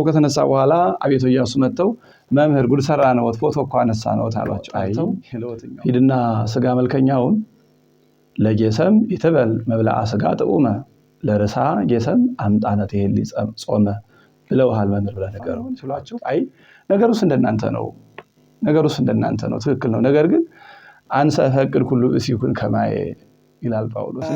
ከተነሳ በኋላ አቤቶ ኢያሱ መጥተው መምህር ጉድ ሰራ ነው ፎቶ እኮ አነሳ ነው ታሏቸው። አይተው ሂድና ስጋ መልከኛውን ለጌሰም ይትበል መብላአ ስጋ ጥዑመ ለርሳ ጌሰም አምጣነት ይሄን ጾመ ብለውሃል መምህር ብለህ ነገረው ሲሏቸው፣ አይ ነገሩስ እንደናንተ ነው ትክክል ነው። ነገር ግን አንሰ ፈቅድ ሁሉ እሲኩን ከማየ ይላል ጳውሎስ።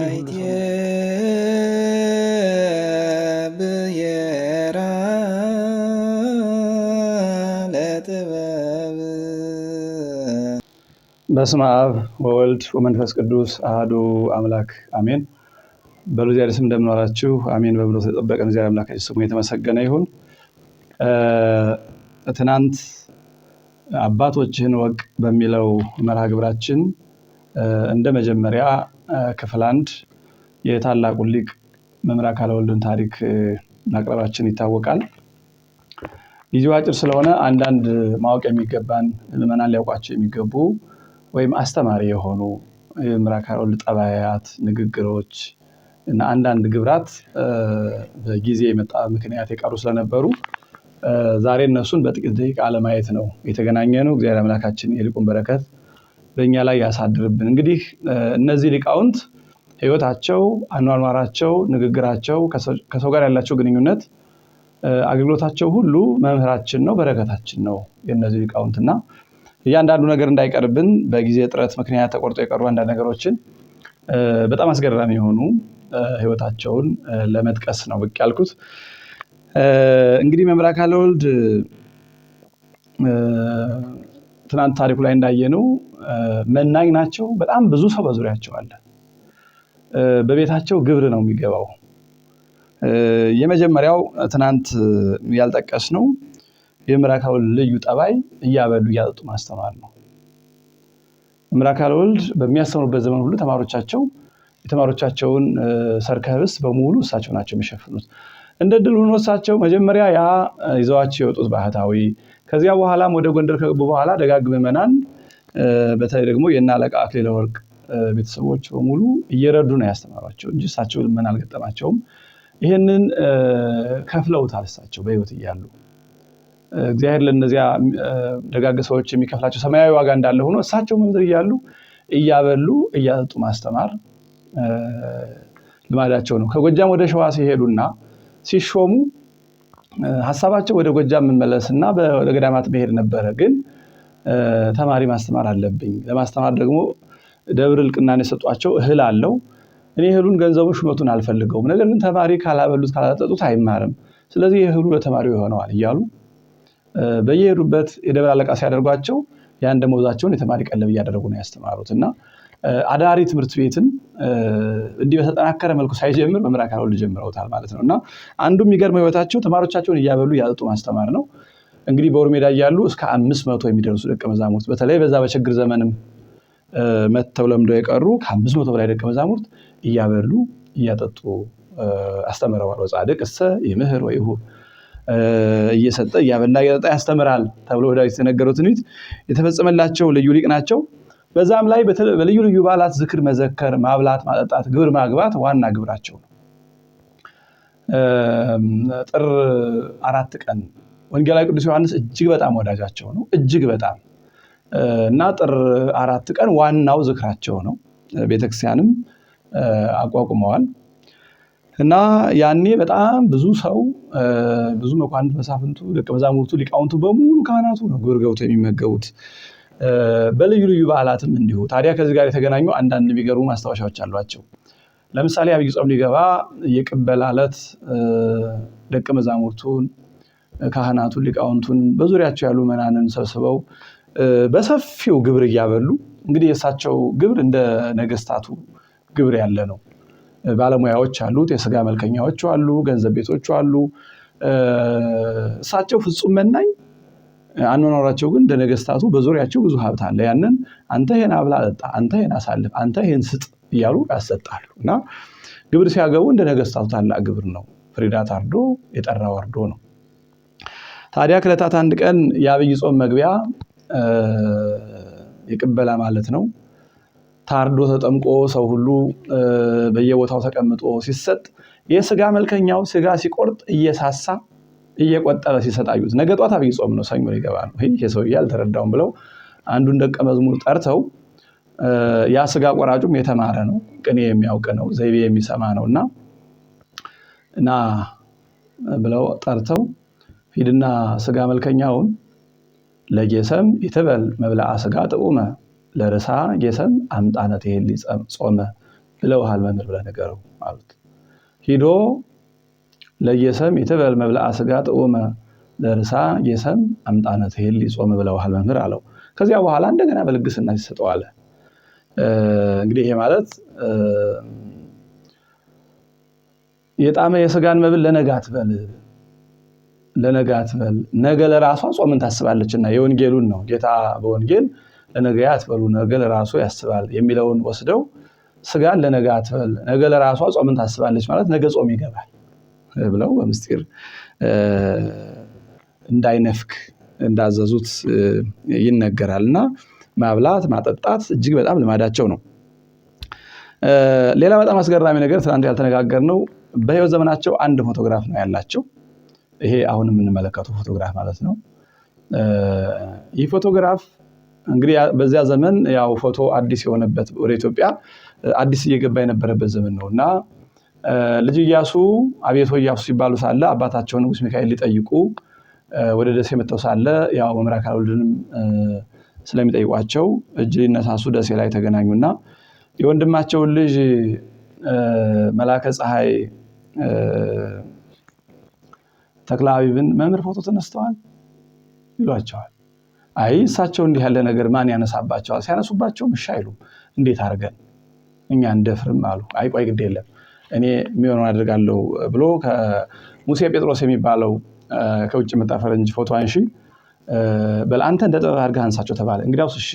በስመ አብ ወወልድ ወመንፈስ ቅዱስ አሐዱ አምላክ አሜን። በእግዚአብሔር ስም እንደምን ዋላችሁ? አሜን። በብሎት ተጠበቀን እግዚአብሔር አምላካችን ስሙ የተመሰገነ ይሁን። ትናንት አባቶችህን ወቅ በሚለው መርሃ ግብራችን እንደ መጀመሪያ ክፍል 1 የታላቁ ሊቅ መምህር አካለ ወልድን ታሪክ ማቅረባችን ይታወቃል። ጊዜው አጭር ስለሆነ አንዳንድ ማወቅ የሚገባን ምዕመናን ሊያውቋቸው የሚገቡ ወይም አስተማሪ የሆኑ የመምህር አካለ ወልድ ጠባያት፣ ንግግሮች እና አንዳንድ ግብራት በጊዜ የመጣ ምክንያት የቀሩ ስለነበሩ ዛሬ እነሱን በጥቂት ደቂቃ ለማየት ነው የተገናኘነው። እግዚአብሔር አምላካችን የሊቁን በረከት በእኛ ላይ ያሳድርብን። እንግዲህ እነዚህ ሊቃውንት ሕይወታቸው፣ አኗኗራቸው፣ ንግግራቸው፣ ከሰው ጋር ያላቸው ግንኙነት፣ አገልግሎታቸው ሁሉ መምህራችን ነው፣ በረከታችን ነው የእነዚህ ሊቃውንትና እያንዳንዱ ነገር እንዳይቀርብን በጊዜ ጥረት ምክንያት ተቆርጦ የቀሩ አንዳንድ ነገሮችን በጣም አስገራሚ የሆኑ ሕይወታቸውን ለመጥቀስ ነው ብቅ ያልኩት። እንግዲህ መምህር አካለ ወልድ ትናንት ታሪኩ ላይ እንዳየነው መናኝ ናቸው። በጣም ብዙ ሰው በዙሪያቸው አለ። በቤታቸው ግብር ነው የሚገባው። የመጀመሪያው ትናንት ያልጠቀስነው የመምህር አካለ ወልድ ልዩ ጠባይ እያበሉ እያጠጡ ማስተማር ነው። መምህር አካለ ወልድ በሚያስተምሩበት ዘመን ሁሉ የተማሪዎቻቸውን ሰርከ ህብስት በሙሉ እሳቸው ናቸው የሚሸፍኑት። እንደ ድል ሆኖ እሳቸው መጀመሪያ ያ ይዘዋቸው የወጡት ባህታዊ፣ ከዚያ በኋላም ወደ ጎንደር ከገቡ በኋላ ደጋግ ምዕመናን በተለይ ደግሞ የእነ አለቃ አክሊለ ወርቅ ቤተሰቦች በሙሉ እየረዱ ነው ያስተማሯቸው እንጂ እሳቸው ልመና አልገጠማቸውም። ይህንን ከፍለውታል እሳቸው በህይወት እያሉ። እግዚአብሔር ለእነዚያ ደጋግ ሰዎች የሚከፍላቸው ሰማያዊ ዋጋ እንዳለ ሆኖ እሳቸው በምድር እያሉ እያበሉ እያጠጡ ማስተማር ልማዳቸው ነው። ከጎጃም ወደ ሸዋ ሲሄዱና ሲሾሙ ሐሳባቸው ወደ ጎጃም መመለስና ወደ ገዳማት መሄድ ነበረ። ግን ተማሪ ማስተማር አለብኝ፣ ለማስተማር ደግሞ ደብር እልቅናን የሰጧቸው እህል አለው። እኔ እህሉን ገንዘቡን ሹመቱን አልፈልገውም፣ ነገር ግን ተማሪ ካላበሉት ካላጠጡት አይማርም፣ ስለዚህ እህሉ ለተማሪው ይሆነዋል እያሉ በየሄዱበት የደብር አለቃ ሲያደርጓቸው ያን ደመወዛቸውን የተማሪ ቀለብ እያደረጉ ነው ያስተማሩት። እና አዳሪ ትምህርት ቤትን እንዲህ በተጠናከረ መልኩ ሳይጀምር መምህር አካለ ወልድ ጀምረውታል ማለት ነው። እና አንዱ የሚገርመው ህይወታቸው ተማሪዎቻቸውን እያበሉ እያጠጡ ማስተማር ነው። እንግዲህ በወር ሜዳ እያሉ እስከ 500 የሚደርሱ ደቀ መዛሙርት በተለይ በዛ በችግር ዘመንም መተው ለምደው የቀሩ ከ500 በላይ ደቀ መዛሙርት እያበሉ እያጠጡ አስተምረዋል። ወጻድቅ እሰ ይምህር ወይሁብ፣ እየሰጠ እያበላ እያጠጣ ያስተምራል ተብሎ ዳዊት የተነገረው ትንቢት የተፈጸመላቸው ልዩ ሊቅ ናቸው። በዛም ላይ በልዩ ልዩ በዓላት ዝክር መዘከር፣ ማብላት፣ ማጠጣት፣ ግብር ማግባት ዋና ግብራቸው ነው። ጥር 4 ቀን ወንጌላዊ ቅዱስ ዮሐንስ እጅግ በጣም ወዳጃቸው ነው፣ እጅግ በጣም እና ጥር 4 ቀን ዋናው ዝክራቸው ነው። ቤተክርስቲያንም አቋቁመዋል እና ያኔ በጣም ብዙ ሰው፣ ብዙ መኳንንት፣ መሳፍንቱ፣ ደቀ መዛሙርቱ፣ ሊቃውንቱ በሙሉ ካህናቱ ነው ግብር ገብተው የሚመገቡት። በልዩ ልዩ በዓላትም እንዲሁ። ታዲያ ከዚህ ጋር የተገናኙ አንዳንድ የሚገርሙ ማስታወሻዎች አሏቸው። ለምሳሌ አብይ ጾም ሊገባ የቅበላ ዕለት ደቀ መዛሙርቱን፣ ካህናቱን፣ ሊቃውንቱን በዙሪያቸው ያሉ ምዕመናንን ሰብስበው በሰፊው ግብር እያበሉ፣ እንግዲህ የእሳቸው ግብር እንደ ነገስታቱ ግብር ያለ ነው። ባለሙያዎች አሉት፣ የስጋ መልከኛዎች አሉ፣ ገንዘብ ቤቶች አሉ። እሳቸው ፍጹም መናኝ፣ አኗኗራቸው ግን እንደ ነገስታቱ በዙሪያቸው ብዙ ሀብት አለ። ያንን አንተ ይሄን አብላ አጠጣ፣ አንተ ይሄን አሳልፍ፣ አንተ ይሄን ስጥ እያሉ ያሰጣሉ። እና ግብር ሲያገቡ እንደ ነገስታቱ ታላቅ ግብር ነው። ፍሪዳ ታርዶ የጠራ ወርዶ ነው። ታዲያ ከዕለታት አንድ ቀን የአብይ ጾም መግቢያ የቅበላ ማለት ነው። ታርዶ ተጠምቆ ሰው ሁሉ በየቦታው ተቀምጦ ሲሰጥ የስጋ መልከኛው ስጋ ሲቆርጥ እየሳሳ እየቆጠበ ሲሰጣዩት ነገ ጧት አብይ ጾም ነው ሰኞ ሊገባ ነው ይሄ ሰውዬ አልተረዳውም ብለው አንዱን ደቀ መዝሙር ጠርተው ያ ስጋ ቆራጩም የተማረ ነው ቅኔ የሚያውቅ ነው ዘይቤ የሚሰማ ነውና እና ብለው ጠርተው ሂድና ስጋ መልከኛውን ለጌሰም ይተበል መብላአ ስጋ ጥዑመ ለርሳ ጌሰም አምጣነት ይሄ ጾመ ብለውሃል መምህር ብለህ ነገረው አሉት። ሂዶ ለጌሰም ይተበል መብላአ ስጋ ጥዑመ ለርሳ ጌሰም አምጣነት ይሄ ጾመ ብለውሃል መምህር አለው። ከዚያ በኋላ እንደገና በልግስና ሲሰጠው አለ። እንግዲህ ይሄ ማለት የጣመ የስጋን መብል ለነጋት በል ነገ ለራሷ ጾምን ታስባለችና የወንጌሉን ነው ጌታ በወንጌል ለነገ ያትበሉ ነገ ለራሱ ያስባል የሚለውን ወስደው ስጋን ለነጋት በል ነገ ለራሷ ጾምን ታስባለች ማለት ነገ ጾም ይገባል ብለው በምስጢር እንዳይነፍክ እንዳዘዙት ይነገራልና ማብላት ማጠጣት እጅግ በጣም ልማዳቸው ነው። ሌላ በጣም አስገራሚ ነገር ትናንት ያልተነጋገርነው በህይወት ዘመናቸው አንድ ፎቶግራፍ ነው ያላቸው። ይሄ አሁን የምንመለከተው ፎቶግራፍ ማለት ነው። ይህ ፎቶግራፍ እንግዲህ በዚያ ዘመን ያው ፎቶ አዲስ የሆነበት ወደ ኢትዮጵያ አዲስ እየገባ የነበረበት ዘመን ነውና ልጅ ኢያሱ አቤቶ ኢያሱ ሲባሉ ሳለ አባታቸውን ንጉስ ሚካኤል ሊጠይቁ ወደ ደሴ መጥተው ሳለ ያው መምህር አካለ ወልድንም ስለሚጠይቋቸው እጅ ሊነሳሱ ደሴ ላይ ተገናኙና የወንድማቸው ልጅ መላከ ፀሐይ ተክለአቢብን መምህር ፎቶ ተነስተዋል ይሏቸዋል። አይ እሳቸው እንዲህ ያለ ነገር ማን ያነሳባቸዋል? ሲያነሱባቸው እሺ አይሉም። እንዴት አድርገን እኛ እንደፍርም አሉ። አይ ቆይ ግድ የለም እኔ የሚሆነውን አደርጋለሁ ብሎ ከሙሴ ጴጥሮስ የሚባለው ከውጭ መጣ ፈረንጅ ፎቶ አንሺ በል አንተ እንደ ጥበብ አድርገህ አንሳቸው ተባለ። እንግዲያውስ እሺ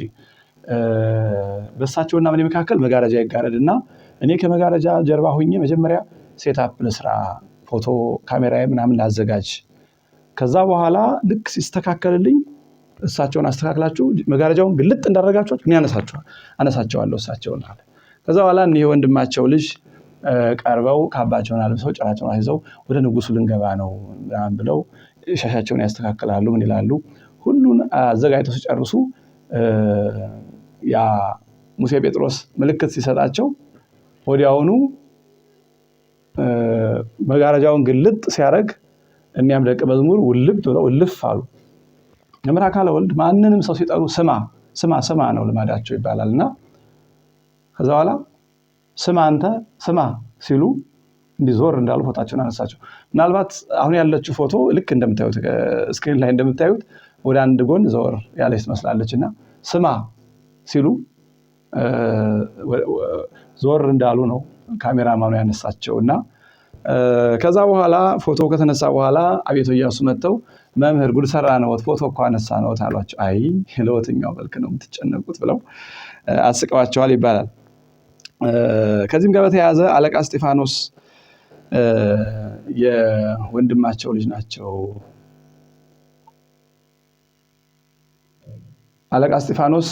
በእሳቸውና በእኔ መካከል መጋረጃ ይጋረድና እኔ ከመጋረጃ ጀርባ ሆኜ መጀመሪያ ሴትአፕ ለስራ ፎቶ ካሜራዬ ምናምን ላዘጋጅ ከዛ በኋላ ልክ ሲስተካከልልኝ እሳቸውን አስተካክላችሁ መጋረጃውን ግልጥ እንዳደረጋችኋት ምን አነሳቸዋለሁ እሳቸውን አለ። ከዛ በኋላ እኔ ወንድማቸው ልጅ ቀርበው ካባቸውን አልብሰው ጭራቸውን አስይዘው ወደ ንጉሱ ልንገባ ነው ምናምን ብለው ሻሻቸውን ያስተካክላሉ ምን ይላሉ። ሁሉን አዘጋጅተው ሲጨርሱ ያ ሙሴ ጴጥሮስ ምልክት ሲሰጣቸው ወዲያውኑ መጋረጃውን ግልጥ ሲያደርግ እኛም ደቀ መዝሙር ውልብ ብለው እልፍ አሉ። መምህር አካለ ወልድ ማንንም ሰው ሲጠሩ ስማ ነው ልማዳቸው ይባላልና ከዛ በኋላ ስማ አንተ ስማ ሲሉ እንዲዞር እንዳሉ ፎቶአቸውን አነሳቸው። ምናልባት አሁን ያለችው ፎቶ ልክ እንደምታዩት ስክሪን ላይ እንደምታዩት ወደ አንድ ጎን ዘወር ያለች ትመስላለችና ስማ ሲሉ ዞር እንዳሉ ነው ካሜራማኑ ያነሳቸውና ከዛ በኋላ ፎቶ ከተነሳ በኋላ አቤቶ ኢያሱ መጥተው መምህር ጉድ ሰራ ነው ፎቶ እኮ አነሳ ነው አሏቸው። አይ ለወትኛው መልክ ነው የምትጨነቁት ብለው አስቀዋቸዋል ይባላል። ከዚህም ጋር በተያያዘ አለቃ እስጢፋኖስ የወንድማቸው ልጅ ናቸው። አለቃ እስጢፋኖስ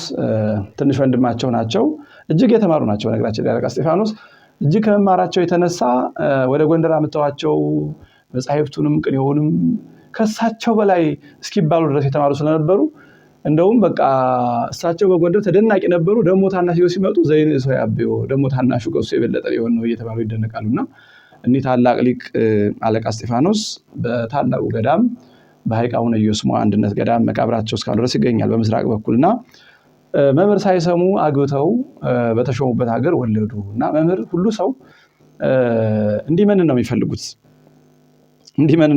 ትንሽ ወንድማቸው ናቸው። እጅግ የተማሩ ናቸው። ነገራችን አለቃ እስጢፋኖስ እጅግ ከመማራቸው የተነሳ ወደ ጎንደር አመጣዋቸው መጻሕፍቱንም ቅኔውንም ከሳቸው በላይ እስኪባሉ ድረስ የተማሩ ስለነበሩ እንደውም በቃ እሳቸው በጎንደር ተደናቂ ነበሩ። ደሞ ታናሽው ሲመጡ ዘይን ሰው ያብዮ ደሞ ታናሹ ከሱ የበለጠ ሊሆን ነው እየተባሉ ይደነቃሉና እኒ ታላቅ ሊቅ አለቃ እስጢፋኖስ በታላቁ ገዳም በሐይቅ አቡነ ኢየሱስ አንድነት ገዳም መቃብራቸው እስካሉ ድረስ ይገኛል በምስራቅ በኩልና መምህር ሳይሰሙ አግብተው በተሾሙበት ሀገር ወለዱና መምህር ሁሉ ሰው እንዲመንን ነው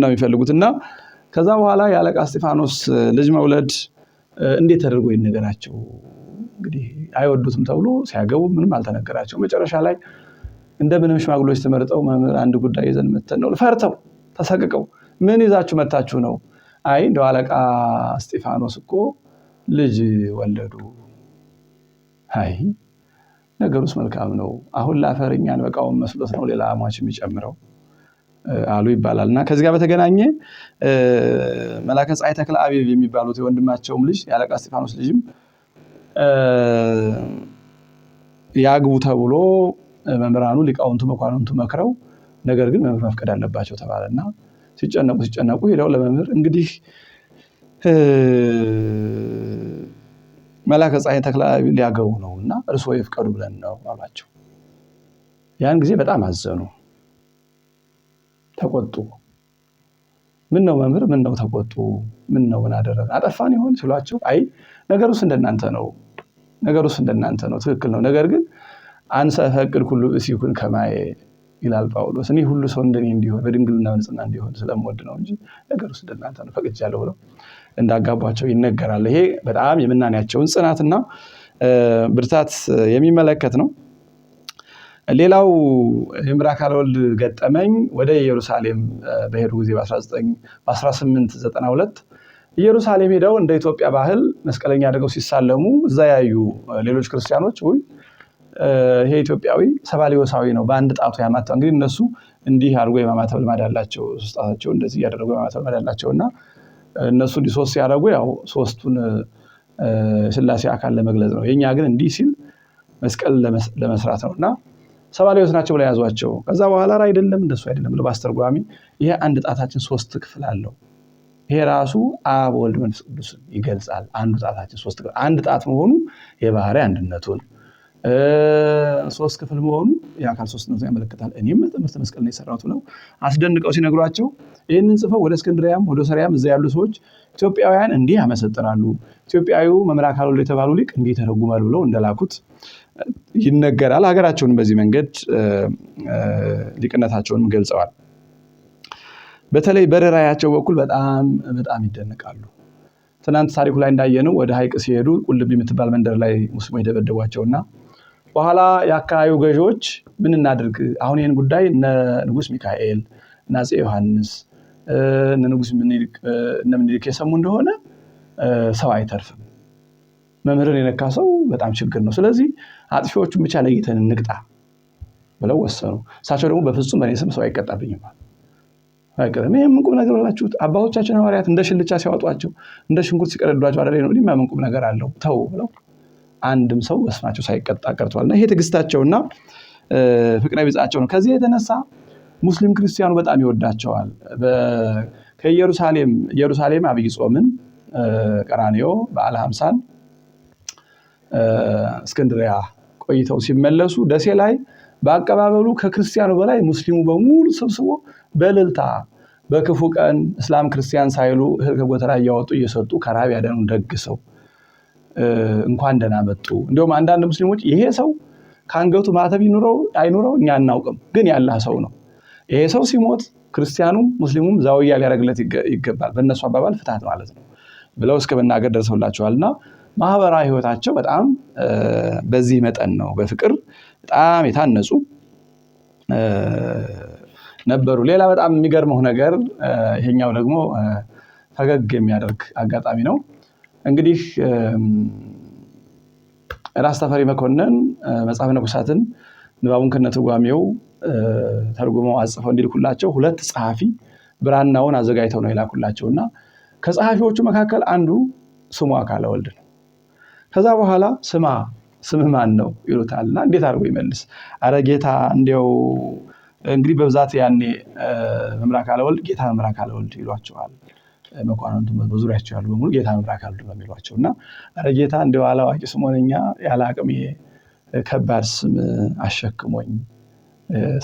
የሚፈልጉትና ከዛ በኋላ የአለቃ እስጢፋኖስ ልጅ መውለድ እንዴት ተደርጎ ይነገራቸው? እንግዲህ አይወዱትም ተብሎ ሲያገቡ ምንም አልተነገራቸው። መጨረሻ ላይ እንደምንም ሽማግሌዎች ተመርጠው መምህር አንድ ጉዳይ ይዘን መተን ነው ፈርተው ተሰቅቀው ምን ይዛችሁ መጣችሁ ነው? አይ እንደው አለቃ እስጢፋኖስ እኮ ልጅ ወለዱ። አይ ነገሩስ መልካም ነው። አሁን ላፈርኛን በቃው መስሎት ነው ሌላ ሟች የሚጨምረው አሉ ይባላልና ከዚህ ጋር በተገናኘ መላከ ፀሐይ ተክለአቢብ የሚባሉት የወንድማቸውም ልጅ የአለቃ እስጢፋኖስ ልጅም ያግቡ ተብሎ መምህራኑ ሊቃውንቱ መኳንንቱ መክረው ነገር ግን መምህር መፍቀድ አለባቸው ተባለና ሲጨነቁ ሄደው ለመምህር እንግዲህ መላከ ፀሐይ ተክለ ሊያገቡ ነውና እርስዎ ይፍቀዱ ብለን ነው አሏቸው። ያን ጊዜ በጣም አዘኑ፣ ተቆጡ። ምን ነው መምህር ምን ነው ተቆጡ? ምን ነው ምን አደረግን? አጠፋን ይሆን ሲሏቸው አይ ነገሩስ እንደናንተ ነው፣ ትክክል ነው። ነገር ግን አንሰ ፈቅድ ሁሉ እሲኩን ከማየ ይላል ጳውሎስ። እኔ ሁሉ ሰው እንደኔ እንዲሆን በድንግልና በንጽህና እንዲሆን ስለምወድ ነው እንጂ ነገሩስ እንደናንተ ነው፣ ፈቅጃለሁ ብለው እንዳጋቧቸው ይነገራል። ይሄ በጣም የምናኔያቸውን ጽናትና ብርታት የሚመለከት ነው። ሌላው የምራካለ ወልድ ገጠመኝ ወደ ኢየሩሳሌም በሄዱ ጊዜ በ1892 ኢየሩሳሌም ሄደው እንደ ኢትዮጵያ ባህል መስቀለኛ አድርገው ሲሳለሙ እዛ ያዩ ሌሎች ክርስቲያኖች ይሄ ኢትዮጵያዊ ሰባሊዮሳዊ ነው በአንድ ጣቱ ያማተው። እንግዲህ እነሱ እንዲህ አድርጎ የማማተብ ልማድ ያላቸው ሶስጣቸው እንደዚህ ያደረጉ የማማተብ ልማድ ያላቸውና እነሱ እንዲህ ሶስት ያደረጉ ያው ሶስቱን ስላሴ አካል ለመግለጽ ነው። የኛ ግን እንዲህ ሲል መስቀል ለመስራት ነውና ሰባሊዮስ ናቸው ብለው ያዟቸው። ከዛ በኋላ አይደለም እንደሱ አይደለም ብለው አስተርጓሚ ይሄ አንድ ጣታችን ሶስት ክፍል አለው፣ ይሄ ራሱ አብ ወልድ መንፈስ ቅዱስን ይገልጻል። አንዱ ጣታችን ሶስት ክፍል፣ አንድ ጣት መሆኑ የባህሪ አንድነቱን፣ ሶስት ክፍል መሆኑ የአካል ሶስትነቱን ያመለክታል። እኔም ትምህርተ መስቀል ነው የሰራሁት ነው አስደንቀው ሲነግሯቸው ይህንን ጽፈው ወደ እስክንድሪያም ወደ ሰሪያም እዛ ያሉ ሰዎች ኢትዮጵያውያን እንዲህ ያመሰጥራሉ፣ ኢትዮጵያዊው መምራካለ ወልድ የተባሉ ሊቅ እንዲህ ተረጉማል ብለው እንደላኩት ይነገራል። ሀገራቸውን በዚህ መንገድ ሊቅነታቸውንም ገልጸዋል። በተለይ በርህራሄያቸው በኩል በጣም ይደነቃሉ። ትናንት ታሪኩ ላይ እንዳየነው ወደ ሐይቅ ሲሄዱ ቁልቢ የምትባል መንደር ላይ ሙስሊሞች ደበደቧቸውና በኋላ የአካባቢው ገዢዎች ምን እናድርግ አሁን ይህን ጉዳይ እነ ንጉስ ሚካኤል እና አፄ ዮሐንስ እነ ንጉስ ምኒልክ የሰሙ እንደሆነ ሰው አይተርፍም፣ መምህርን የነካ ሰው በጣም ችግር ነው፣ ስለዚህ አጥፊዎቹን ብቻ ለይተን እንቅጣ ብለው ወሰኑ። እሳቸው ደግሞ በፍጹም በእኔ ስም ሰው አይቀጣብኝም አይቀርም። ይሄ ምን ቁም ነገር አላችሁት? አባቶቻችን ሐዋርያት እንደ ሽልቻ ሲያወጧቸው እንደ ሽንኩርት ሲቀደዷቸው አይደል ነው ምን ቁም ነገር አለው ተው ብለው አንድም ሰው በስማቸው ሳይቀጣ ቀርቷልና ይሄ ትዕግስታቸውና ፍቅረ ቢጻቸው ነው። ከዚህ የተነሳ ሙስሊም ክርስቲያኑ በጣም ይወዳቸዋል። ከኢየሩሳሌም አብይ ጾምን፣ ቀራንዮ በዓለ ሃምሳን እስክንድሪያ ቆይተው ሲመለሱ ደሴ ላይ በአቀባበሉ ከክርስቲያኑ በላይ ሙስሊሙ በሙሉ ሰብስቦ በእልልታ በክፉ ቀን እስላም ክርስቲያን ሳይሉ እህል ከጎተራ እያወጡ እየሰጡ ከራብ ያዳኑን ደግሰው እንኳን ደህና መጡ። እንደውም አንዳንድ ሙስሊሞች ይሄ ሰው ከአንገቱ ማተብ ይኑረው አይኑረው እኛ አናውቅም፣ ግን ያላህ ሰው ነው፣ ይሄ ሰው ሲሞት ክርስቲያኑም ሙስሊሙም ዛውያ ሊያደርግለት ይገባል፣ በእነሱ አባባል ፍትሐት ማለት ነው ብለው እስከ መናገር ደርሰውላቸዋልና ማህበራዊ ህይወታቸው በጣም በዚህ መጠን ነው፣ በፍቅር በጣም የታነጹ ነበሩ። ሌላ በጣም የሚገርመው ነገር ይሄኛው ደግሞ ፈገግ የሚያደርግ አጋጣሚ ነው። እንግዲህ ራስ ተፈሪ መኮንን መጽሐፈ ነገሥታትን ንባቡን ከነትርጓሜው ተርጉመው አጽፈው እንዲልኩላቸው ሁለት ጸሐፊ ብራናውን አዘጋጅተው ነው የላኩላቸውና ከጸሐፊዎቹ መካከል አንዱ ስሙ አካለ ወልድ ነው። ከዛ በኋላ ስምህ ማን ነው ይሉታልና እንዴት አድርጎ ይመልስ? አረ ጌታ እንዲያው እንግዲህ በብዛት ያኔ መምራካለ ወልድ ጌታ መምራካለ ወልድ ይሏቸዋል። መኳንንቱ በዙሪያቸው ያሉ በሙሉ ጌታ መምራካለ ወልድ ነው የሚሏቸውና አረ ጌታ እንዲያው አላዋቂ ስሞነኛ ያለ አቅሜ ከባድ ስም አሸክሞኝ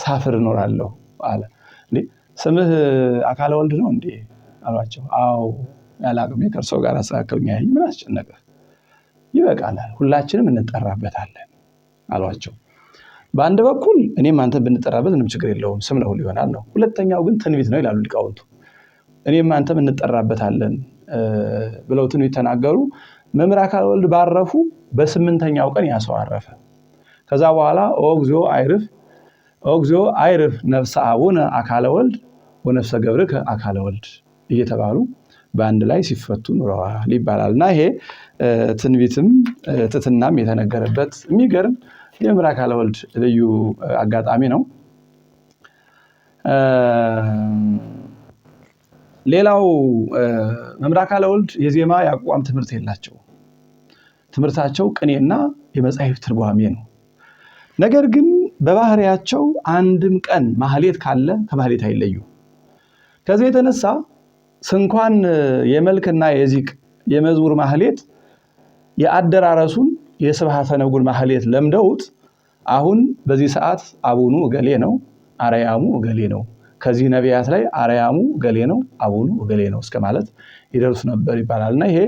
ሳፍር እኖራለሁ አለ። እንዴ ስምህ አካለ ወልድ ነው እንዴ አሏቸው። አዎ ያለ አቅሜ ከእርሶ ጋር አስተካክሉኝ፣ ምን አስጨነቀህ? ይበቃላል፣ ሁላችንም እንጠራበታለን አሏቸው። በአንድ በኩል እኔም አንተ ብንጠራበት ምንም ችግር የለውም ስም ለሁሉ ይሆናል ነው። ሁለተኛው ግን ትንቢት ነው ይላሉ ሊቃውንቱ። እኔም አንተም እንጠራበታለን ብለው ትንቢት ተናገሩ። መምህር አካለ ወልድ ባረፉ በ8ኛው ቀን ያ ሰው አረፈ። ከዛ በኋላ ኦግዚኦ አይርፍ ነፍሰ አቡነ አካለ ወልድ ወነፍሰ ገብርከ አካለ ወልድ እየተባሉ በአንድ ላይ ሲፈቱ ኑረዋል ይባላልና ይሄ ትንቢትም ትትናም የተነገረበት የሚገርም የመምህር አካለ ወልድ ልዩ አጋጣሚ ነው። ሌላው መምህር አካለ ወልድ የዜማ የአቋም ትምህርት የላቸው። ትምህርታቸው ቅኔና የመጽሐፍ ትርጓሜ ነው። ነገር ግን በባህሪያቸው አንድም ቀን ማህሌት ካለ ከማህሌት አይለዩ። ከዚህ የተነሳ ስንኳን የመልክና የዚቅ የመዝሙር ማህሌት የአደራረሱን የስብሐተ ነጉን ማህሌት ለምደውት አሁን በዚህ ሰዓት አቡኑ እገሌ ነው፣ አርያሙ እገሌ ነው፣ ከዚህ ነቢያት ላይ አርያሙ እገሌ ነው፣ አቡኑ እገሌ ነው እስከ ማለት ይደርሱ ነበር ይባላልና ይሄ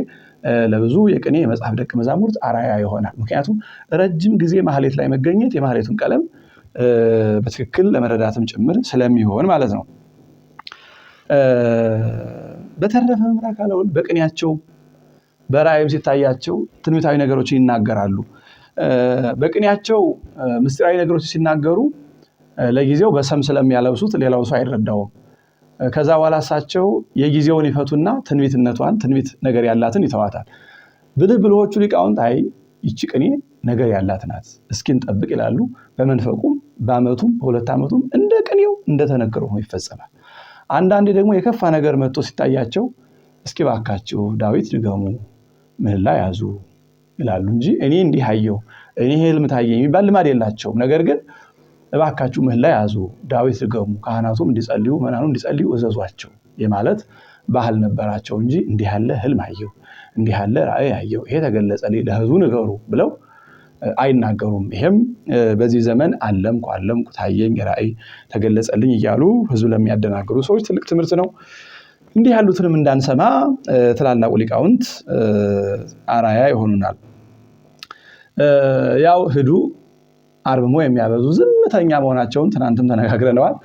ለብዙ የቅኔ የመጽሐፍ ደቀ መዛሙርት አርአያ ይሆናል። ምክንያቱም ረጅም ጊዜ ማህሌት ላይ መገኘት የማህሌቱን ቀለም በትክክል ለመረዳትም ጭምር ስለሚሆን ማለት ነው። በተረፈ መምህር አካለ ወልድ በቅኔያቸው በራእይም ሲታያቸው ትንቢታዊ ነገሮችን ይናገራሉ። በቅኔያቸው ምስጢራዊ ነገሮችን ሲናገሩ ለጊዜው በሰም ስለሚያለብሱት ሌላው ሰው አይረዳውም። ከዛ በኋላ እሳቸው የጊዜውን ይፈቱና ትንቢትነቷን ትንቢት ነገር ያላትን ይተዋታል። ብልህዎቹ ሊቃውንት አይ ይቺ ቅኔ ነገር ያላት ናት እስኪ እንጠብቅ ይላሉ። በመንፈቁም በአመቱም በሁለት አመቱም እንደ ቅኔው እንደተነገረው ነው ይፈጸማል። አንዳንዴ ደግሞ የከፋ ነገር መጥቶ ሲታያቸው እስኪ ባካችሁ ዳዊት ድገሙ ምህላ ያዙ ይላሉ እንጂ እኔ እንዲህ አየሁ እኔ ህልም ታየኝ የሚባል ልማድ የላቸውም። ነገር ግን እባካችሁ ምህላ ያዙ ዳዊት ድገሙ ካህናቱም እንዲጸልዩ መናኑም እንዲጸልዩ እዘዟቸው የማለት ባህል ነበራቸው እንጂ እንዲህ ያለ ህልም አየሁ እንዲህ ያለ ራእይ አየሁ ይሄ ተገለጸልኝ ለህዝቡ ንገሩ ብለው አይናገሩም። ይሄም በዚህ ዘመን አለምኩ ታየኝ ራእይ ተገለጸልኝ እያሉ ህዝቡ ለሚያደናግሩ ሰዎች ትልቅ ትምህርት ነው። እንዲህ ያሉትንም እንዳንሰማ ትላልቁ ሊቃውንት አርአያ ይሆኑናል። ያው ህዱ አርምሞ የሚያበዙ ዝምተኛ መሆናቸውን ትናንትም ተነጋግረናል።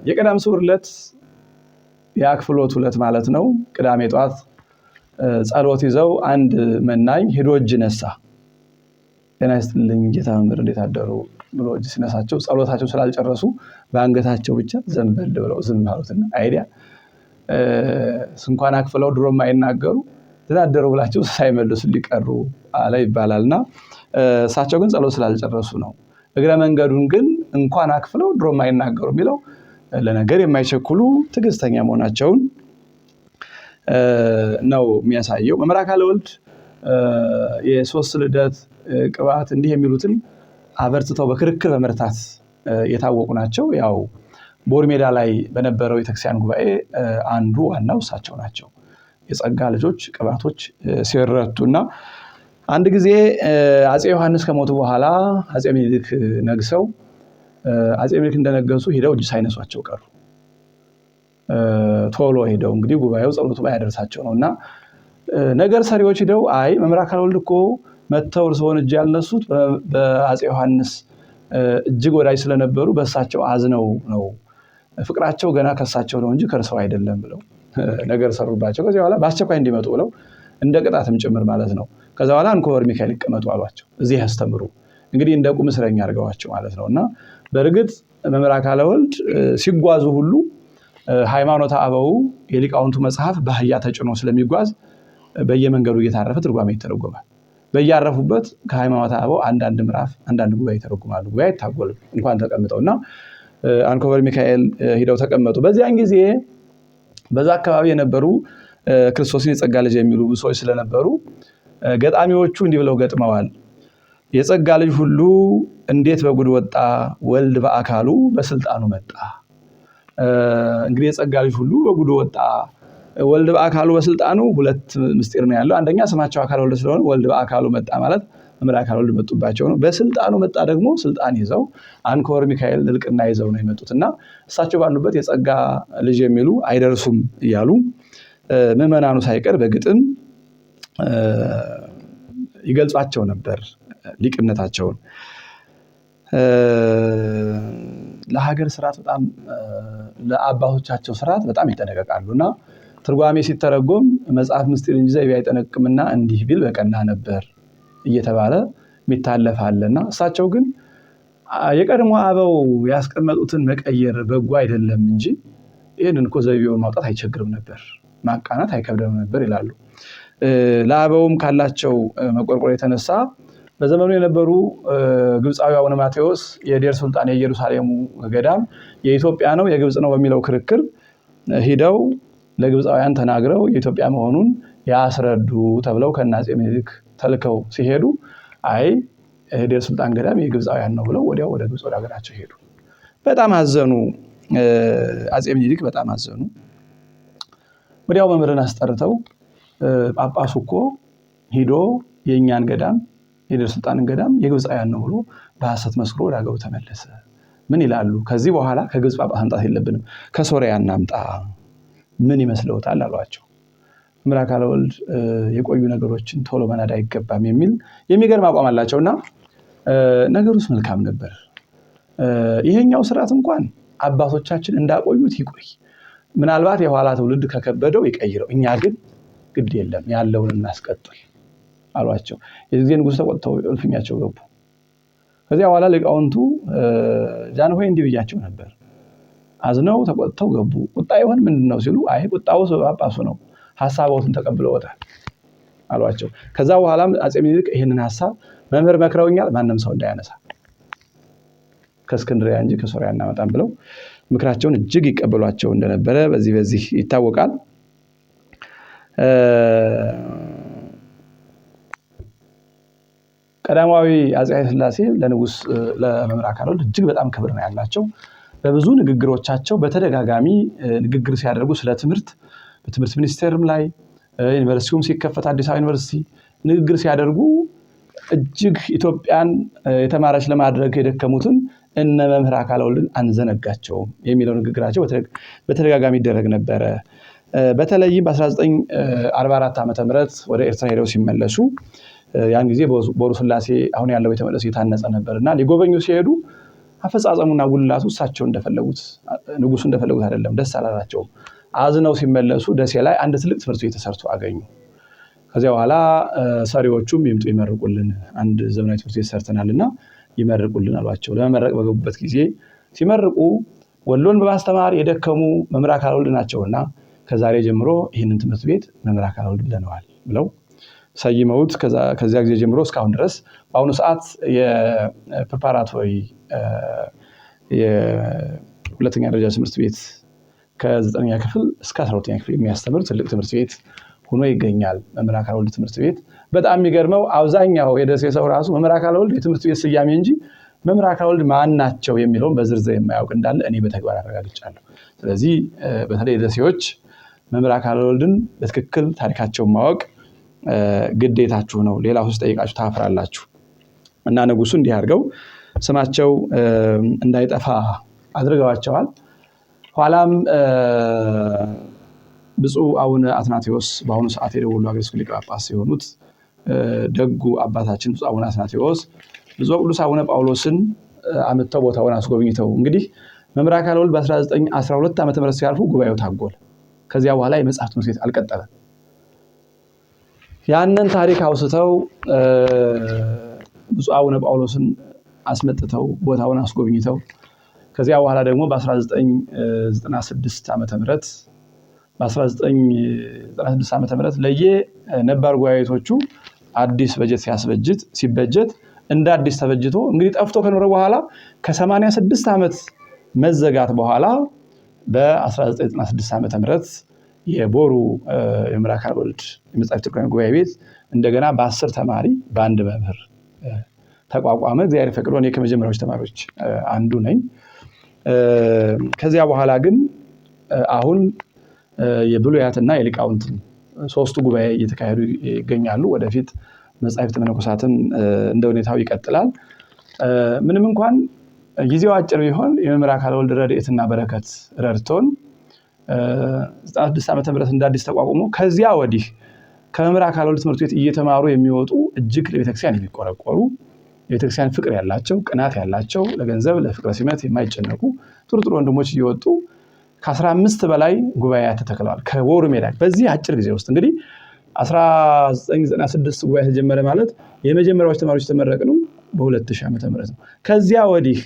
የቀዳም ስዑር ዕለት የአክፍሎት ዕለት ማለት ነው። ቅዳሜ ጧት ጸሎት ይዘው አንድ መናኝ ሄዶ እጅ ነሳ። ጤና ይስጥልኝ ጌታ መምህር እንዴት አደሩ ብሎ እጅ ሲነሳቸው ጸሎታቸው ስላልጨረሱ በአንገታቸው ብቻ ዘንበል ብለው ዝም አሉትና አይዲያ እንኳን አክፍለው ድሮም አይናገሩ ተዳደሩ ብላቸው ሳይመልሱ ሊቀሩ አለ ይባላልና እሳቸው ግን ጸሎት ስላልጨረሱ ነው። እግረ መንገዱን ግን እንኳን አክፍለው ድሮም አይናገሩ የሚለው ለነገር የማይቸኩሉ ትዕግስተኛ መሆናቸውን ነው የሚያሳየው። መምህር አካለ ወልድ የሶስት ልደት ቅባት እንዲህ የሚሉትን አበርትተው በክርክር በመርታት የታወቁ ናቸው። ያው ቦር ሜዳ ላይ በነበረው የቤተክርስቲያን ጉባኤ አንዱ ዋናው እሳቸው ናቸው። የጸጋ ልጆች ቅባቶች ሲረቱና አንድ ጊዜ አፄ ዮሐንስ ከሞቱ በኋላ አፄ ምኒልክ ነግሰው አፄ ምኒልክ እንደነገሱ ሄደው እጅ ሳይነሷቸው ቀሩ። ቶሎ ሄደው እንግዲህ ጉባኤው ጸሎቱ ባያደርሳቸው ነውና ነገር ሰሪዎች ሄደው አይ መምህር አካለ ወልድ እኮ መተው እርስዎን እጅ ያልነሱት በአፄ ዮሐንስ እጅግ ወዳጅ ስለነበሩ በእሳቸው አዝነው ነው ፍቅራቸው ገና ከእሳቸው ነው እንጂ ከእርስዎ አይደለም ብለው ነገር ሰሩባቸው። ከዚህ በኋላ በአስቸኳይ እንዲመጡ ብለው እንደ ቅጣትም ጭምር ማለት ነው። ከዛ በኋላ አንኮበር ሚካኤል ይቀመጡ አሏቸው። እዚህ ያስተምሩ እንግዲህ እንደ ቁም እስረኛ አድርገዋቸው ማለት ነውና በእርግጥ መምህር አካለ ወልድ ሲጓዙ ሁሉ ሃይማኖተ አበው የሊቃውንቱ መጽሐፍ በአህያ ተጭኖ ስለሚጓዝ በየመንገዱ እየታረፈ ትርጓሜ ይተረጎማል። በያረፉበት ከሃይማኖተ አበው አንዳንድ ምዕራፍ አንዳንድ ጉባኤ ይተረጉማሉ። ጉባኤ አይታጎልም እንኳን ተቀምጠውና አንኮበር ሚካኤል ሄደው ተቀመጡ። በዚያን ጊዜ በዛ አካባቢ የነበሩ ክርስቶስን የጸጋ ልጅ የሚሉ ሰዎች ስለነበሩ ገጣሚዎቹ እንዲህ ብለው ገጥመዋል። የጸጋ ልጅ ሁሉ እንዴት በጉድ ወጣ ወልድ በአካሉ በስልጣኑ መጣ። እንግዲህ የጸጋ ልጅ ሁሉ በጉድ ወጣ ወልድ በአካሉ በስልጣኑ ሁለት ምስጢር ነው ያለው። አንደኛ ስማቸው አካለ ወልድ ስለሆነ ወልድ በአካሉ መጣ ማለት መምህር አካለ ወልድ መጡባቸው ነው። በስልጣኑ መጣ ደግሞ ስልጣን ይዘው አንኮበር ሚካኤል ልቅና ይዘው ነው የመጡትና እሳቸው ባሉበት የጸጋ ልጅ የሚሉ አይደርሱም እያሉ ምዕመናኑ ሳይቀር በግጥም ይገልጿቸው ነበር ሊቅነታቸውን። ለሀገር ስርዓት በጣም ለአባቶቻቸው ስርዓት በጣም ይጠነቀቃሉና ትርጓሜ ሲተረጎም መጽሐፍ ምስጢር እንጂ ዘይቤ አይጠነቅምና እንዲህ ቢል በቀና ነበር እየተባለ የሚታለፋልና እሳቸው ግን የቀድሞ አበው ያስቀመጡትን መቀየር በጎ አይደለም እንጂ ይሄንን እኮ ዘይቤውን ማውጣት አይቸግርም ነበር ማቃናት አይከብደም ነበር ይላሉ። ለአበውም ካላቸው መቆርቆር የተነሳ በዘመኑ የነበሩ ግብፃዊ አቡነ ማቴዎስ የዴር ሱልጣን የኢየሩሳሌሙ ገዳም የኢትዮጵያ ነው የግብፅ ነው በሚለው ክርክር ሂደው ለግብፃውያን ተናግረው የኢትዮጵያ መሆኑን ያስረዱ ተብለው ከአፄ ምኒልክ ተልከው ሲሄዱ አይ ዴር ሱልጣን ገዳም የግብፃውያን ነው ብለው ወዲያው ወደ ግብፅ ወደ ሀገራቸው ሄዱ። በጣም አዘኑ። አጼ ምኒልክ በጣም አዘኑ። ወዲያው መምህርን አስጠርተው ጳጳሱ እኮ ሂዶ የኛን ገዳም የደብረ ሱልጣንን ገዳም የግብፃውያን ነው ብሎ በሐሰት መስክሮ ወደ አገሩ ተመለሰ። ምን ይላሉ? ከዚህ በኋላ ከግብፅ ጳጳስ ማምጣት የለብንም ከሶሪያ እናምጣ፣ ምን ይመስለውታል አሏቸው። መምህር አካለ ወልድ የቆዩ ነገሮችን ቶሎ መናድ አይገባም የሚል የሚገርም አቋም አላቸውና ነገሩስ መልካም ነበር። ይሄኛው ስርዓት እንኳን አባቶቻችን እንዳቆዩት ይቆይ፣ ምናልባት የኋላ ትውልድ ከከበደው ይቀይረው፣ እኛ ግን ግድ የለም ያለውን እናስቀጥል አሏቸው። የዚህ ንጉሥ ተቆጥተው እልፍኛቸው ገቡ። ከዚያ በኋላ ሊቃውንቱ ጃንሆይ እንዲህ ብያቸው ነበር፣ አዝነው ተቆጥተው ገቡ። ቁጣ ይሆን ምንድነው ሲሉ፣ አይ ቁጣው ጳጳሱ ነው፣ ሐሳቦቱን ተቀብለውታል አሏቸው። ከዛ በኋላም አጼ ምኒልክ ይሄንን ሐሳብ መምህር መክረውኛል፣ ማንም ሰው እንዳያነሳ ከእስክንድርያ እንጂ ከሶሪያ እናመጣም ብለው ምክራቸውን እጅግ ይቀበሏቸው እንደነበረ በዚህ ይታወቃል። ቀዳማዊ አጼ ኃይለ ሥላሴ ለንጉስ ለመምህር አካለ ወልድ እጅግ በጣም ክብር ነው ያላቸው። በብዙ ንግግሮቻቸው በተደጋጋሚ ንግግር ሲያደርጉ ስለ ትምህርት በትምህርት ሚኒስቴርም ላይ ዩኒቨርሲቲውም ሲከፈት አዲስ አበባ ዩኒቨርሲቲ ንግግር ሲያደርጉ እጅግ ኢትዮጵያን የተማረች ለማድረግ የደከሙትን እነ መምህር አካለ ወልድን አንዘነጋቸውም የሚለው ንግግራቸው በተደጋጋሚ ይደረግ ነበረ። በተለይም በ1944 ዓ.ም ወደ ኤርትራ ሄደው ሲመለሱ ያን ጊዜ ቦሩ ስላሴ አሁን ያለው የተመለሱ የታነጸ ነበርና ሊጎበኙ ሲሄዱ አፈጻጸሙና ጉልላቱ እሳቸው እንደፈለጉት ንጉሱ እንደፈለጉት አይደለም፣ ደስ አላላቸውም። አዝነው ሲመለሱ ደሴ ላይ አንድ ትልቅ ትምህርት ቤት ተሰርቶ አገኙ። ከዚያ በኋላ ሰሪዎቹም ይምጡ ይመርቁልን፣ አንድ ዘመናዊ ትምህርት ቤት ሰርተናልና ይመርቁልን አሏቸው። ለመመረቅ በገቡበት ጊዜ ሲመርቁ ወሎን በማስተማር የደከሙ መምህር አካለ ወልድ ናቸውና ከዛሬ ጀምሮ ይህንን ትምህርት ቤት መምህር አካለ ወልድ ብለነዋል ብለው ሰይመውት ከዚያ ጊዜ ጀምሮ እስካሁን ድረስ በአሁኑ ሰዓት የፕሪፓራቶሪ የሁለተኛ ደረጃ ትምህርት ቤት ከ9ኛ ክፍል እስከ 12ኛ ክፍል የሚያስተምር ትልቅ ትምህርት ቤት ሆኖ ይገኛል መምህር አካለ ወልድ ትምህርት ቤት። በጣም የሚገርመው አብዛኛው የደሴ ሰው ራሱ መምህር አካለ ወልድ የትምህርት ቤት ስያሜ እንጂ መምህር አካለ ወልድ ማን ናቸው የሚለውን በዝርዝር የማያውቅ እንዳለ እኔ በተግባር አረጋግጫለሁ። ስለዚህ በተለይ ደሴዎች መምህር አካለ ወልድን በትክክል ታሪካቸውን ማወቅ ግዴታችሁ ነው። ሌላ ውስጥ ጠይቃችሁ ታፍራላችሁ። እና ንጉሱ እንዲህ አድርገው ስማቸው እንዳይጠፋ አድርገዋቸዋል። ኋላም ብፁዕ አቡነ አትናቴዎስ በአሁኑ ሰዓት የደቡብ ወሎ ሀገረ ስብከት ሊቀ ጳጳስ የሆኑት ደጉ አባታችን ብፁዕ አቡነ አትናቴዎስ ብፁዕ ቅዱስ አቡነ ጳውሎስን አመጣው ቦታውን አስጎብኝተው እንግዲህ መምህር አካለ ወልድ በ1912 ዓ.ም ሲያልፉ ጉባኤው ታጎለ። ከዚያ በኋላ የመጽሐፍ ትምህርት ቤት አልቀጠለም። ያንን ታሪክ አውስተው ብፁዕ አቡነ ጳውሎስን አስመጥተው ቦታውን አስጎብኝተው ከዚያ በኋላ ደግሞ በ1996 ዓ.ም ለየ ነባር ጉባኤቶቹ አዲስ በጀት ሲበጀት እንደ አዲስ ተበጅቶ እንግዲህ ጠፍቶ ከኖረ በኋላ ከ86 ዓመት መዘጋት በኋላ በ1996 ዓ.ም የቦሩ የመምህር አካለ ወልድ የመጽሐፍ ትርጓሜ ጉባኤ ቤት እንደገና በ10 ተማሪ በአንድ መምህር ተቋቋመ። እግዚአብሔር ፈቅዶ እኔ ከመጀመሪያዎቹ ተማሪዎች አንዱ ነኝ። ከዚያ በኋላ ግን አሁን የብሉያትና የሊቃውንት ሶስቱ ጉባኤ እየተካሄዱ ይገኛሉ። ወደፊት መጻሕፍተ መነኮሳትም እንደ ሁኔታው ይቀጥላል። ምንም እንኳን ጊዜው አጭር ቢሆን የመምህር አካለ ወልድ ረድኤትና በረከት ረድቶን 96 ዓ.ም እንደ አዲስ ተቋቁሞ ከዚያ ወዲህ ከመምህር አካለ ወልድ ትምህርት ቤት እየተማሩ የሚወጡ እጅግ ለቤተክርስቲያን የሚቆረቆሩ የቤተክርስቲያን ፍቅር ያላቸው ቅናት ያላቸው ለገንዘብ ለፍቅረ ሲመት የማይጨነቁ ጥሩ ወንድሞች እየወጡ ከ15 በላይ ጉባኤያት ተተክለዋል ከቦሩ ሜዳ። በዚህ አጭር ጊዜ ውስጥ እንግዲህ 1996 ጉባኤ ተጀመረ ማለት የመጀመሪያዎቹ ተማሪዎች ተመረቅነው በ2000 ዓ.ም ነው። ከዚያ ወዲህ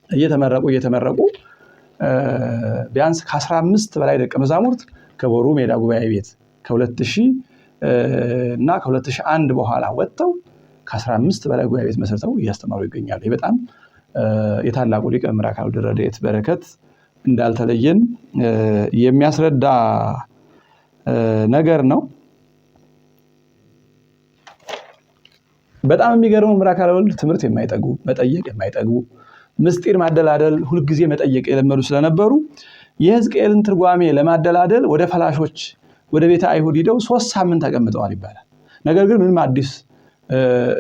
እየተመረቁ ቢያንስ ከ15 በላይ ደቀ መዛሙርት ከቦሩ ሜዳ ጉባኤ ቤት ከ2000 እና ከ2001 በኋላ ወጥተው ከ15 በላይ ጉባኤ ቤት መስርተው እያስተማሩ ይገኛሉ። ይህ በጣም የታላቁ ሊቀ መምህር አካለ ወልድ ረድኤት በረከት እንዳልተለየን የሚያስረዳ ነገር ነው። በጣም የሚገርመው መምህር አካለ ወልድ ትምህርት የማይጠጉ መጠየቅ የማይጠጉ ምስጢር ማደላደል ሁሉ ጊዜ መጠየቅ የለመዱ ስለነበሩ የሕዝቅኤልን ትርጓሜ ለማደላደል ወደ ፈላሾች ወደ ቤተ አይሁድ ሄደው 3 ሳምንት ተቀምጠዋል ይባላል። ነገር ግን ምንም አዲስ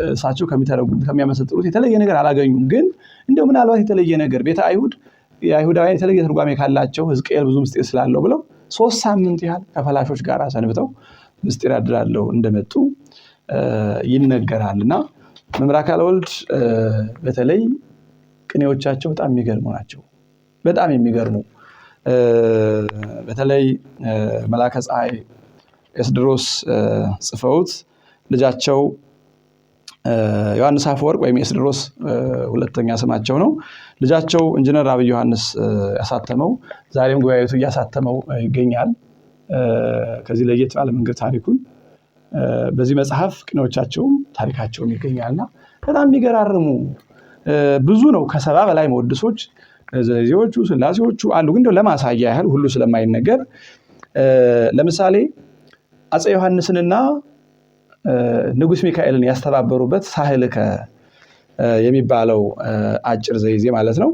እሳቸው ከሚተረጉሙት ከሚያመሰጥሩት የተለየ ነገር አላገኙም። ግን እንደው ምናልባት የተለየ ነገር ቤተ አይሁድ የአይሁዳውያን የተለየ ትርጓሜ ካላቸው ሕዝቅኤል ብዙ ምስጢር ስላለው ብለው 3 ሳምንት ያህል ከፈላሾች ጋር ሰንብተው ምስጢር አደላድለው እንደመጡ ይነገራልና መምህር አካለ ወልድ በተለይ ቅኔዎቻቸው በጣም የሚገርሙ ናቸው። በጣም የሚገርሙ በተለይ መላከ ፀሐይ ኤስድሮስ ጽፈውት ልጃቸው ዮሐንስ አፈወርቅ ወይም ኤስድሮስ ሁለተኛ ስማቸው ነው። ልጃቸው ኢንጂነር አብይ ዮሐንስ ያሳተመው ዛሬም ጉባኤቱ እያሳተመው ይገኛል። ከዚህ ለየት ባለ መንገድ ታሪኩን በዚህ መጽሐፍ ቅኔዎቻቸውም ታሪካቸውም ይገኛልና በጣም የሚገራርሙ ብዙ ነው። ከ70 በላይ መወድሶች ዘይዜዎቹ ስላሴዎቹ አሉ። ግን ለማሳያ ያህል ሁሉ ስለማይነገር ለምሳሌ አፄ ዮሐንስንና ንጉስ ሚካኤልን ያስተባበሩበት ሳህልከ የሚባለው አጭር ዘይዜ ማለት ነው።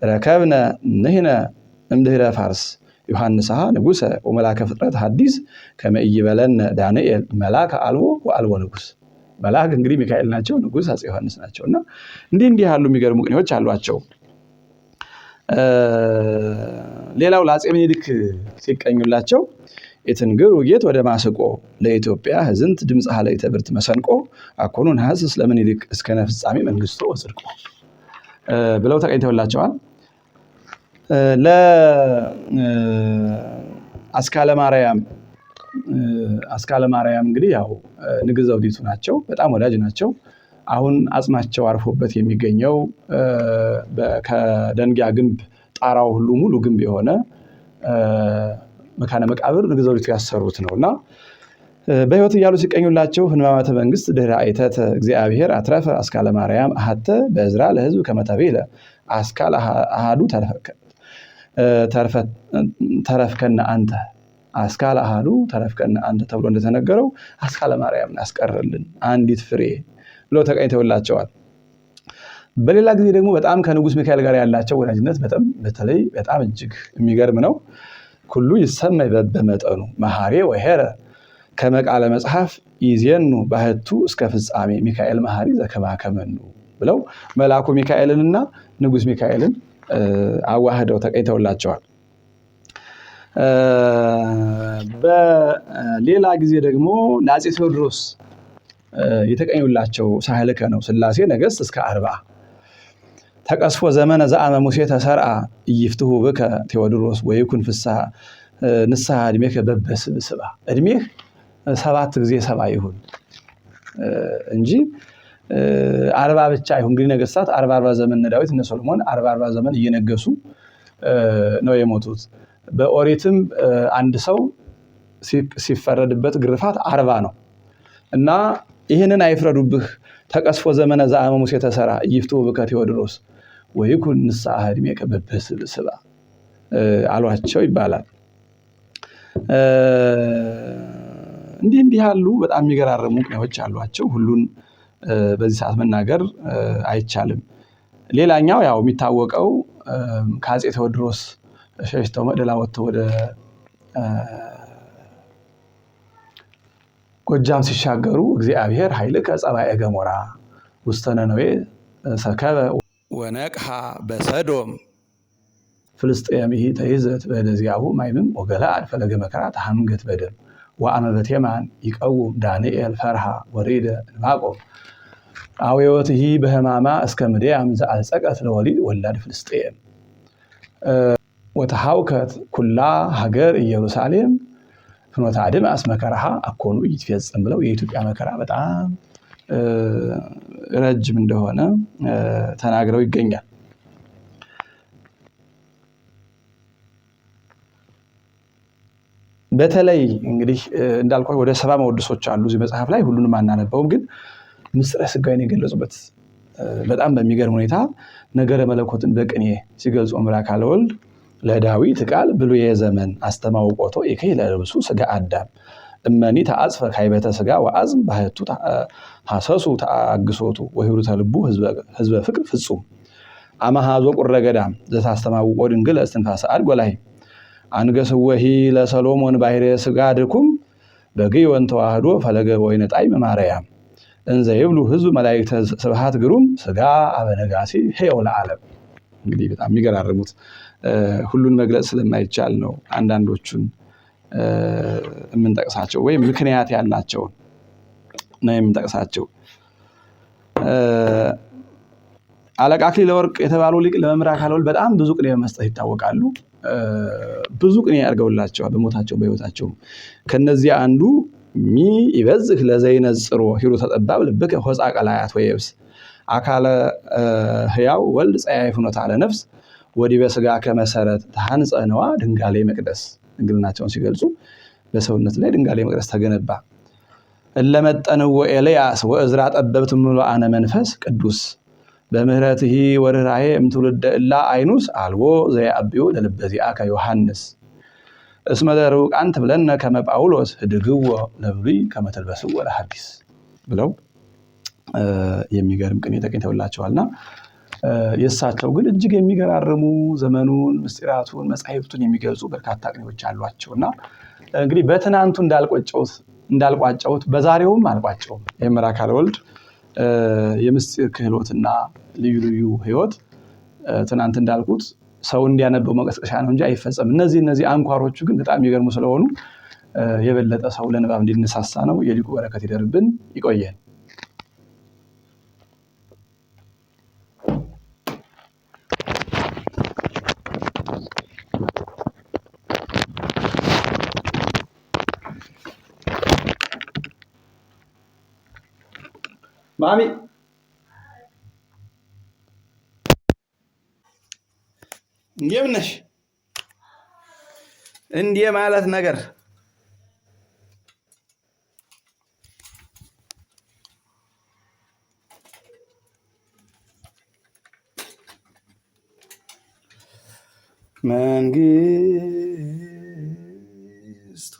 ረከብነ ንሕነ እምድኅረ ፋርስ ዮሐንስሃ ንጉሰ ወመላከ ፍጥረት ሐዲስ ከመ ኢይበለነ ዳንኤል መላከ አልቦ ወአልቦ ንጉስ። መላክ እንግዲህ ሚካኤል ናቸው፣ ንጉስ አፄ ዮሐንስ ናቸውና እንዲህ ያሉ የሚገርሙ ቅኔዎች አሏቸው። ሌላው ለአፄ ምኒልክ ሲቀኙላቸው የትንግሩ ጌት ወደ ማስቆ ለኢትዮጵያ ህዝንት ድምጽ ሀለይተ ብርት መሰንቆ አኮኑን ሐስስ ለምኒልክ እስከነ ፍጻሜ መንግስቶ ወጽድቆ ብለው ተቀኝተውላቸዋል። ለአስካለ ማርያም እንግዲህ ያው ንግሥት ዘውዲቱ ናቸው። በጣም ወዳጅ ናቸው። አሁን አጽማቸው አርፎበት የሚገኘው ከደንጊያ ግንብ ጣራው ሁሉ ሙሉ ግንብ የሆነ መካነ መቃብር ንግሥት ዘውዲቱ ያሰሩት ነውና በህይወት እያሉ ሲቀኙላቸው ህንማማተ መንግስት ድህረ አይተተ እግዚአብሔር አትረፈ አስካለ ማርያም አሐተ በዕዝራ ለህዝብ ከመተቤለ አስካለ አሃዱ ተረፍከነ አንተ አስካለ አሃዱ ተረፍከነ አንተ ተብሎ እንደተነገረው አስካለ ማርያም ያስቀርልን አንዲት ፍሬ ብለው ተቀኝተውላቸዋል። በሌላ ጊዜ ደግሞ በጣም ከንጉስ ሚካኤል ጋር ያላቸው ወዳጅነት በተለይ በጣም እጅግ የሚገርም ነው። ኩሉ ይሰመይ በመጠኑ መሐሬ ወሄረ ከመቃለ መጽሐፍ ይዜኑ ባህቱ እስከ ፍጻሜ ሚካኤል መሐሪ ዘከማከመኑ ብለው መልአኩ ሚካኤልንና ንጉስ ሚካኤልን አዋህደው ተቀኝተውላቸዋል። በሌላ ጊዜ ደግሞ ለአፄ ቴዎድሮስ የተቀኙላቸው ሳህልከ ነው። ስላሴ ነገሥት እስከ 40 ተቀስፎ ዘመነ ዘአመ ሙሴ ተሰርአ ይፍትሁ ብከ ቴዎድሮስ ወይኩን ፍስሐ ንስሐ እድሜከ በበስብስባ እድሜህ 7 ጊዜ 70 ይሁን እንጂ 40 ብቻ ይሁን። እንግዲህ ነገሥታት 40 ዘመን ዳዊት እነ ሶሎሞን 40 ዘመን እየነገሱ ነው የሞቱት። በኦሪትም አንድ ሰው ሲፈረድበት ግርፋት 40 ነው እና ይህንን አይፍረዱብህ ተቀስፎ ዘመነ ዘአመ ሙሴ ተሰርአ ይፍትሁ ብከ ቴዎድሮስ ወይኩን ንስሐ እድሜከ በበስብስባ አሏቸው ይባላል። እንዲህ ያሉ በጣም የሚገራረሙ ቅኔዎች አሏቸው። ሁሉን በዚህ ሰዓት መናገር አይቻልም። ሌላኛው ያው የሚታወቀው ከአፄ ቴዎድሮስ ሸሽተው መቅደላ ወጥተው ወደ ጎጃም ሲሻገሩ እግዚአብሔር ኃይልከ ጸባኤ ገሞራ ውስተ ነነዌ ሰከበ ወነቅሐ በሰዶም ፍልስጤም ይህ ተይዘት በደዚያሁ ማይምም ወገለአድ ፈለገ መከራ ተሐምገት በደም ወአመ በቴማን ይቀውም ዳንኤል ፈርሃ ወሪደ ዕንባቆም አዌወትሂ በህማማ እስከ ምድያም ዘአልጸቀት ለወሊድ ወላድ ፍልስጤም ወተሐውከት ኩላ ሀገር ኢየሩሳሌም ፍኖተ አድማስ መከራሃ አኮኑ ይትፈጸም ብለው የኢትዮጵያ መከራ በጣም ረጅም እንደሆነ ተናግረው ይገኛል። በተለይ እንግዲህ እንዳልኳችሁ ወደ 70 መወድሶች አሉ እዚህ መጽሐፍ ላይ። ሁሉንም አናነበውም፣ ግን ምስጢረ ሥጋዌን የገለጹበት በጣም በሚገርም ሁኔታ ነገረ መለኮትን በቅኔ ሲገልጹ መምህር አካለ ወልድ ለዳዊት ቃል ብሉየ ዘመን አስተማውቆቶ የከይለ ልብሱ ሥጋ አዳም እመኒ ተአጽፈ ካይበተ ሥጋ ወአዝም ባህቱ ሐሰሱ ተአግሶቱ ወህብሩተ ልቡ ህዝበ ፍቅር ፍጹም አማሃዞ ቁረገዳም ዘታስተማውቆ ድንግል እስትንፋሰ አድጎላይ አንገስወሂ ለሰሎሞን ባሕረ ሥጋ ድኩም በግይ ወንተዋህዶ ፈለገ ወይነ ጣዕም ማርያም እንዘ ይብሉ ሕዝብ መላእክተ ስብሐት ግሩም ሥጋ አበነጋሲ ሕያው ለዓለም። እንግዲህ በጣም የሚገራርሙት ሁሉን መግለጽ ስለማይቻል ነው አንዳንዶቹን የምንጠቅሳቸው ወይም ምክንያት ያላቸውን ነው የምንጠቅሳቸው። አለቃ አክሊለ ወርቅ የተባሉ ሊቅ ለመምህር አካለ ወልድ በጣም ብዙ ቅኔ በመስጠት ይታወቃሉ። ብዙ ቅኔ አድርገውላቸዋል በሞታቸው በሕይወታቸው። ከነዚህ አንዱ ሚ ይበዝህ ለዘይነጽሮ ሂሩተ ጠባብ ልብከ ሆፃ ቀላያት ወየብስ አካለ ሕያው ወልድ ጸያይ ፍኖተ አለ ነፍስ ወዲበ ሥጋ ከመሰረት ተሐንጸ ነዋ ድንጋሌ መቅደስ። ድንግልናቸውን ሲገልጹ በሰውነት ላይ ድንጋሌ መቅደስ ተገነባ። እለመጠንዎ ኤልያስ ወእዝራ ጠበብት ምሉዓነ መንፈስ ቅዱስ በምህረትህ ወርኅራኄ እምትውልደ እላ አይኑስ አልቦ ዘያብዮ ለልበ ዚአከ ዮሐንስ እስመ ዘርውቃን ትብለነ ከመ ጳውሎስ ህድግዎ ለብሉይ ከመ ተልበስዎ ለሐዲስ ብለው የሚገርም ቅኔ ተቀኝተውላቸዋልና የእሳቸው ግን እጅግ የሚገራርሙ ዘመኑን ምስጢራቱን መጻሕፍቱን የሚገልጹ በርካታ ቅኔዎች አሏቸውና እንግዲህ በትናንቱ እንዳልቋጨውት በዛሬውም አልቋጨውም። የመምህር አካለ ወልድ የምስጢር ክህሎትና ልዩ ልዩ ሕይወት ትናንት እንዳልኩት ሰው እንዲያነበው መቀስቀሻ ነው እንጂ አይፈጸም። እነዚህ አንኳሮቹ ግን በጣም የሚገርሙ ስለሆኑ የበለጠ ሰው ለንባብ እንዲነሳሳ ነው። የሊቁ በረከት ይደርብን፣ ይቆየን። ማሚ እንደምን ነሽ? እንዲህ ማለት ነገር መንግስቱ